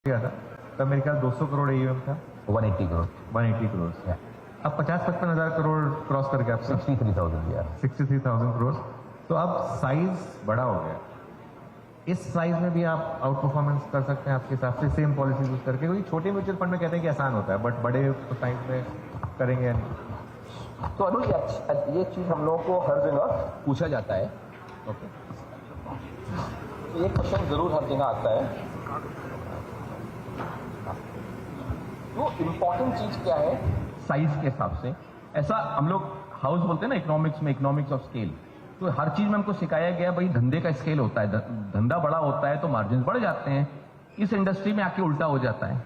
गया था तब मेरे ख्याल 200 करोड़ AUM था, 180 करोड़ 180 करोड़। अब 50-55 हज़ार करोड़ क्रॉस करके आप 63,000 यार 63,000 करोड़। तो अब साइज बड़ा हो गया, इस साइज में भी आप आउट परफॉर्मेंस कर सकते हैं आपके हिसाब से सेम पॉलिसी यूज करके, क्योंकि छोटे म्यूचुअल फंड में कहते हैं कि आसान होता है, बट बड़े साइज में करेंगे या नहीं। तो अनुज ये चीज हम लोगों को हर जगह पूछा जाता है। ओके, तो ये क्वेश्चन जरूर हर जगह आता है, तो इम्पोर्टेंट चीज क्या है साइज के हिसाब से। ऐसा हम लोग हाउस बोलते हैं ना इकोनॉमिक्स में, इकोनॉमिक्स ऑफ स्केल। तो हर चीज में हमको सिखाया गया भाई धंधे का स्केल होता है, धंधा बड़ा होता है तो मार्जिन बढ़ जाते हैं। इस इंडस्ट्री में आके उल्टा हो जाता है,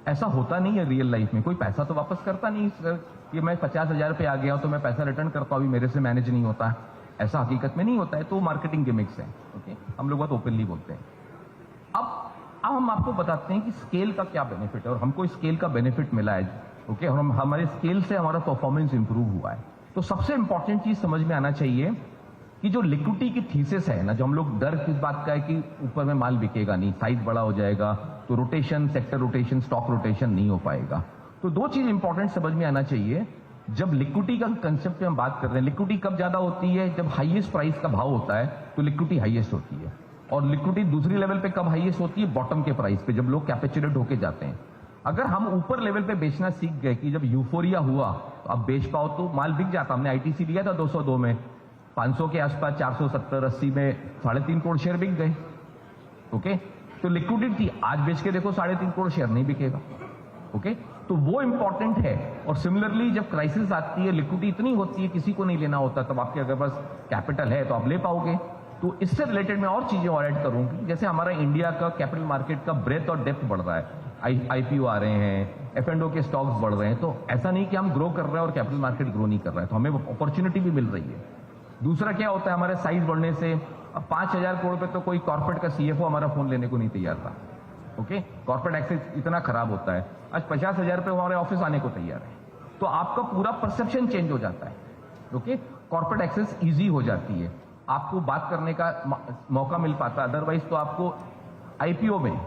ऐसा होता नहीं है रियल लाइफ में। कोई पैसा तो वापस करता नहीं सर कि मैं 50,000 पे आ गया हूं तो मैं पैसा रिटर्न करता हूं, अभी मेरे से मैनेज नहीं होता, ऐसा हकीकत में नहीं होता है। तो मार्केटिंग गिमिक्स है। ओके, हम लोग बहुत ओपनली बोलते हैं। अब हम आपको बताते हैं कि स्केल का क्या बेनिफिट है, और हमको स्केल का बेनिफिट मिला है। ओके, और हमारे स्केल से हमारा परफॉर्मेंस इंप्रूव हुआ है। तो सबसे इंपॉर्टेंट चीज समझ में आना चाहिए कि जो लिक्विडिटी की थीसिस है ना, जो हम लोग डर किस बात का है कि ऊपर में माल बिकेगा नहीं, साइज बड़ा हो जाएगा तो rotation, sector rotation, stock rotation नहीं हो पाएगा। तो दो चीज इंपॉर्टेंट समझ में आना चाहिए जब लिक्विडिटी का कंसेप्ट में हम बात कर रहे हैं। लिक्विडिटी कब ज्यादा होती है? जब हाईएस्ट प्राइस का भाव होता है तो लिक्विडिटी हाईएस्ट होती है। और लिक्विडिटी दूसरी लेवल पे कब हाईएस्ट होती है? बॉटम के प्राइस पे, जब लोग कैपेचुलेट होके जाते हैं। अगर हम ऊपर लेवल पे बेचना सीख गए कि जब यूफोरिया हुआ तो अब बेच पाओ तो माल बिक जाता। हमने आईटीसी लिया था 202 में, 500 के आसपास 470-80 में 3.5 करोड़ शेयर बिक गए। ओके, तो लिक्विडिटी थी, आज बेच के देखो 3.5 करोड़ शेयर नहीं बिकेगा। ओके, तो वो इंपॉर्टेंट है। और सिमिलरली जब क्राइसिस आती है, लिक्विडिटी इतनी होती है किसी को नहीं लेना होता, तब आपके अगर पास कैपिटल है तो आप ले पाओगे। तो इससे रिलेटेड मैं और चीजें और ऐड करूंगी, जैसे हमारा इंडिया का कैपिटल मार्केट का ब्रेथ और डेप्थ बढ़ रहा है, आईपीओ आ रहे हैं, F&O के स्टॉक्स बढ़ रहे हैं। तो ऐसा नहीं कि हम ग्रो कर रहे हैं और कैपिटल मार्केट ग्रो नहीं कर रहा है, तो हमें अपॉर्चुनिटी भी मिल रही है। दूसरा क्या होता है, हमारे साइज बढ़ने से अब 5,000 करोड़ पे तो कोई कॉर्पोरेट का CFO हमारा फोन लेने को नहीं तैयार था। ओके, कॉर्पोरेट एक्सेस इतना खराब होता है, आज 50,000 पे हमारे ऑफिस आने को तैयार है। तो आपका पूरा परसेप्शन चेंज हो जाता है। ओके, कॉर्पोरेट एक्सेस ईजी हो जाती है, आपको बात करने का मौका मिल पाता है। अदरवाइज तो आपको आईपीओ में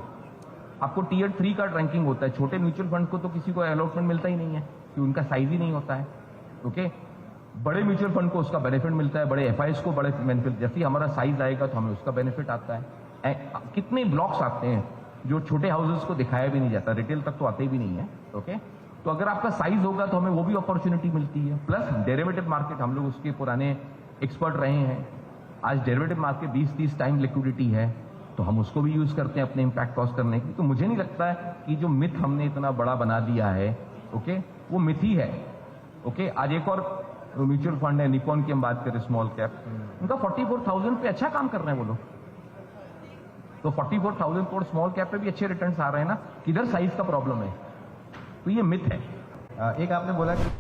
आपको टियर 3 का रैंकिंग होता है। छोटे म्यूचुअल फंड को तो किसी को अलॉटमेंट मिलता ही नहीं है कि उनका साइज ही नहीं होता है। ओके, बड़े म्यूचुअल फंड को उसका बेनिफिट मिलता है, बड़े एफआईएस को बड़े बेनिफिट। जैसे हमारा साइज आएगा तो हमें उसका बेनिफिट आता है। कितने ब्लॉक्स आते हैं जो छोटे हाउसेस को दिखाया भी नहीं जाता, रिटेल तक तो आते भी नहीं है। ओके, तो अगर आपका साइज होगा तो हमें वो भी अपॉर्चुनिटी मिलती है। प्लस डेरिवेटिव मार्केट, हम लोग उसके पुराने एक्सपर्ट रहे हैं। आज डेरिवेटिव मार्केट 20-30 टाइम लिक्विडिटी है, तो हम उसको भी यूज करते हैं अपने इंपैक्ट कॉज करने की। तो मुझे नहीं लगता है कि जो मिथ हमने इतना बड़ा बना दिया है, ओके, वो मिथ ही है। ओके, आज एक और म्यूचुअल फंड है निपॉन की हम बात करें, स्मॉल कैप, उनका 44,000 पे अच्छा काम कर रहे हैं वो लोग। तो 44,000 करोड़ स्मॉल कैप पे भी अच्छे रिटर्न्स आ रहे हैं ना, किधर साइज का प्रॉब्लम है? तो ये मिथ है। एक आपने बोला कि